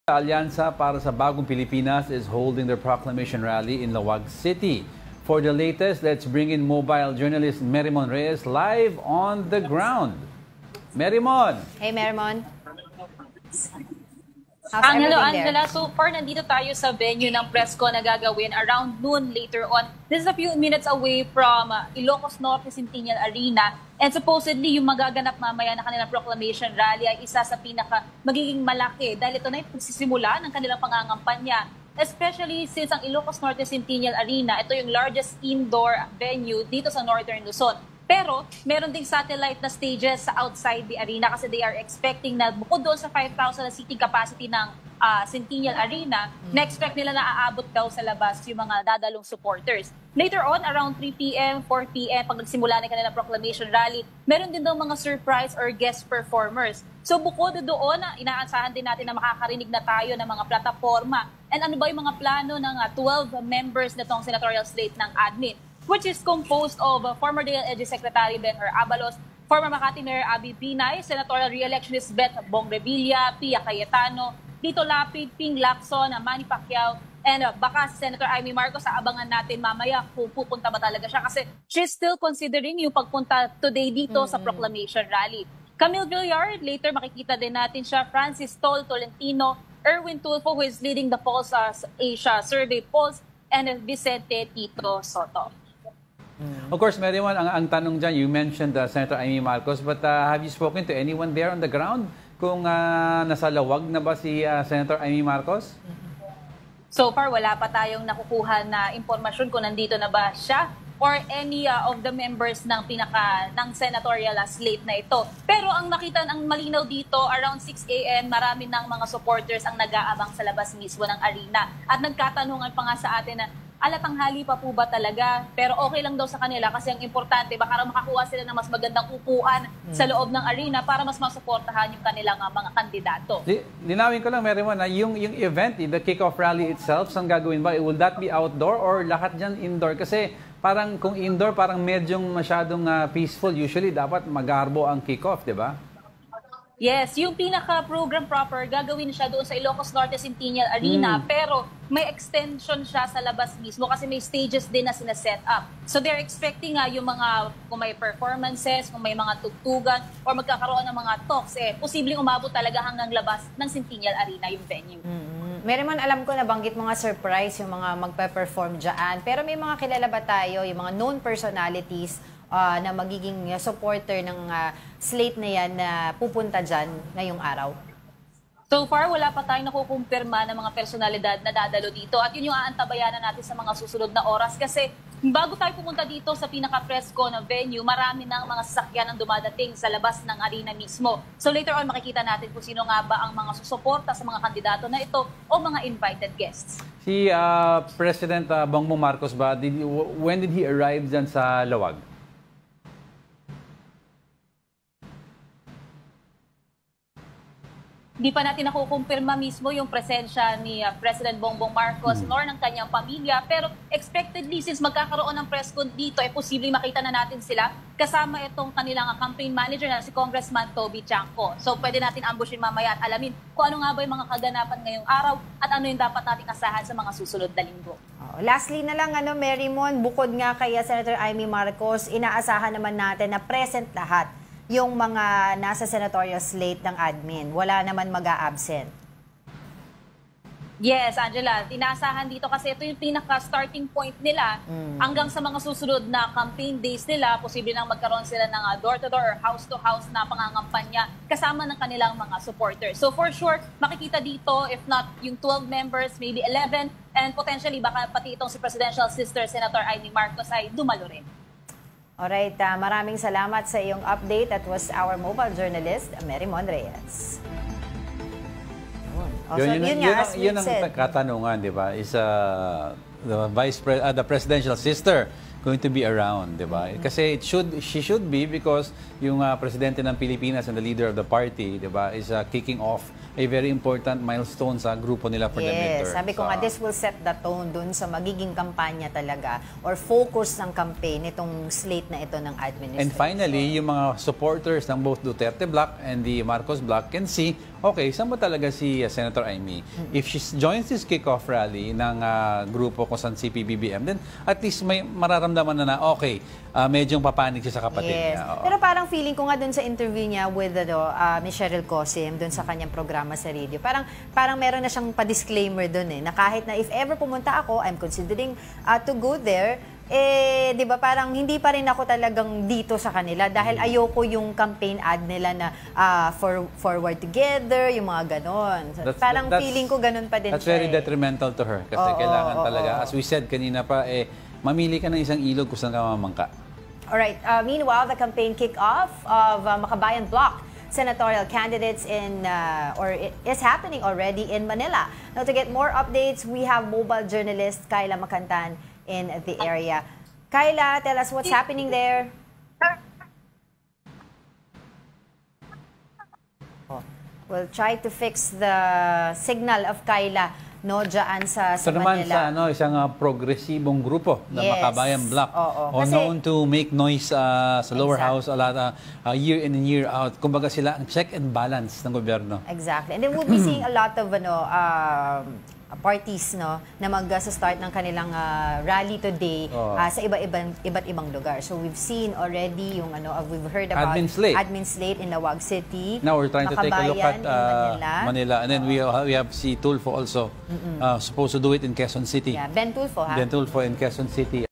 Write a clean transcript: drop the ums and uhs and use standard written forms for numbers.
Alyansa para sa Bagong Pilipinas is holding their proclamation rally in Lawag City. For the latest, let's bring in mobile journalist Merimon Reyes live on the ground. Merimon! Hey, Merimon. Hello, Angela. So far, nandito tayo sa venue ng press ko na gagawin around noon later on. This is a few minutes away from Ilocos Norte Centennial Arena. And supposedly, yung magaganap mamaya na kanilang proclamation rally ay isa sa magiging malaki dahil ito na yung pagsisimula ng kanilang pangangampanya. Especially since ang Ilocos Norte Centennial Arena, ito yung largest indoor venue dito sa Northern Luzon. Pero meron ding satellite na stages sa outside the arena kasi they are expecting na bukod doon sa 5,000 na seating capacity ng Centennial Arena, na-expect nila na aabot daw sa labas yung mga dadalong supporters. Later on, around 3 p.m., 4 p.m., pag nagsimula na kanilang proclamation rally, meron din daw mga surprise or guest performers. So bukod doon, inaasahan din natin na makakarinig na tayo ng mga plataforma. And ano ba yung mga plano ng 12 members na tong senatorial slate ng admin? Which is composed of former DLG Secretary Benhur Abalos, former Makati Mayor Abby Binay, senatorial re-electionist Beth Bong Revilla, Pia Cayetano, Tito Lapid, Ping Lacson, Manny Pacquiao, and baka si Senator Amy Marcos, abangan natin mamaya kung pupunta ba talaga siya kasi she's still considering yung pagpunta today dito sa proclamation rally. Camille Villar, later makikita din natin siya, Francis Tolentino, Erwin Tulfo, who is leading the Pulse Asia Survey polls, and Vicente Tito Soto. Of course, Merimon, ang tanong dyan, you mentioned Senator Amy Marcos, but have you spoken to anyone there on the ground? Kung nasa lawag na ba si Senator Amy Marcos? So far, wala pa tayong nakukuha na impormasyon kung nandito na ba siya or any of the members ng senatorial slate na ito. Pero ang nakita, ang malinaw dito, around 6 a.m., marami ng mga supporters ang nag-aabang sa labas mismo ng arena. At nagkatanungan pa nga sa atin na, alatanghali pa po ba talaga? Pero okay lang daw sa kanila kasi ang importante, baka makakuha sila ng mas magandang upuan sa loob ng arena para mas masuportahan yung kanilang mga kandidato. Linawin ko lang, Merimon, yung event, the kick-off rally itself, saan gagawin ba? Will that be outdoor or lahat dyan indoor? Kasi parang kung indoor, parang medyong masyadong peaceful. Usually, dapat magarbo ang kick-off, di ba? Yes, yung pinaka-program proper, gagawin siya doon sa Ilocos Norte Centennial Arena, pero may extension siya sa labas mismo kasi may stages din na sinaset up. So they're expecting yung mga, kung may performances, kung may mga tugtugan, or magkakaroon ng mga talks, posibleng umabot talaga hanggang labas ng Centennial Arena yung venue. Merimon, alam ko nabanggit mga surprise yung mga magpe-perform dyan, pero may mga kilala ba tayo, yung mga known personalities na magiging supporter ng slate na yan na pupunta dyan ngayong araw? So far, wala pa tayong nakukumpirma ng mga personalidad na dadalo dito at yun yung aantabayanan natin sa mga susunod na oras kasi bago tayo pumunta dito sa pinaka-press ko na venue, marami ng mga sasakyan ang dumadating sa labas ng arena mismo. So later on, makikita natin kung sino nga ba ang mga susuporta sa mga kandidato na ito o mga invited guests. Si President Bongbong Marcos ba, when did he arrive dyan sa Lawag? Hindi pa natin nakukumpirma mismo yung presensya ni President Bongbong Marcos nor ng kanyang pamilya. Pero expectedly, since magkakaroon ng press con dito, posibleng makita na natin sila kasama itong kanilang campaign manager na si Congressman Toby Chanco. So pwede natin ambushin mamaya at alamin kung ano nga ba yung mga kaganapan ngayong araw at ano yung dapat nating asahan sa mga susunod na linggo. Lastly na lang, Merimon, bukod nga kay Senator Amy Marcos, inaasahan naman natin na present lahat yung mga nasa senatorial slate ng admin. Wala naman mag-a-absent. Yes, Angela. Inaasahan dito kasi ito yung pinaka-starting point nila hanggang sa mga susunod na campaign days nila. Posible nang magkaroon sila ng door-to-door or house-to-house na pangangampanya kasama ng kanilang mga supporters. So for sure, makikita dito, if not yung 12 members, maybe 11, and potentially baka pati itong si Presidential Sister Senator Amy Marcos ay dumalo rin. Alright, maraming salamat sa iyong update. That was our mobile journalist, Merimon Reyes. Yun ang katanungan, di ba? Is the presidential sister going to be around, di ba? Kasi she should be because yung presidente ng Pilipinas and the leader of the party, di ba, is kicking off a very important milestone sa grupo nila for the midterm. Sabi ko nga, this will set the tone dun sa magiging kampanya talaga or focus ng campaign nitong slate na ito ng administration. And finally, yung mga supporters ng both Duterte Bloc and the Marcos Bloc can see, okay, saan ba talaga si Senator Amy? If she joins this kickoff rally ng grupo kung saan si PBBM, then at least may mararamdaman na okay, medyo papanig siya sa kapatid niya. Oo. Pero parang feeling ko nga dun sa interview niya with Miss Cheryl Cosim dun sa kanyang programa sa radio, parang meron na siyang pa-disclaimer dun na kahit na if ever pumunta ako, I'm considering to go there, di ba parang hindi pa rin ako talagang dito sa kanila dahil ayoko yung campaign ad nila na forward together, yung mga ganon. So, parang feeling ko ganon pa din that's siya. Very detrimental to her kasi kailangan talaga, as we said kanina pa, mamili ka ng isang ilog kung saan ka mamangka. Alright, meanwhile, the campaign kick-off of Makabayan Bloc senatorial candidates is happening already in Manila. Now, to get more updates, we have mobile journalist Kyla Macantan in the area. Kyla, tell us what's happening there. We'll try to fix the signal of Kyla dyan sa Ito naman Manila. sa isang progresibong grupo na Makabayan Bloc. Kasi, known to make noise sa lower house a lot, year in and year out. Kumbaga sila ang check and balance ng gobyerno. Exactly. And then we'll be seeing a lot of parties na mag-start ng kanilang rally today sa iba't ibang lugar. So we've seen already yung we've heard about Admin slate in Lawag City. Now we're trying to take a look at Manila. And then we have si Tulfo also supposed to do it in Quezon City. Yeah, Ben Tulfo Ben Tulfo in Quezon City.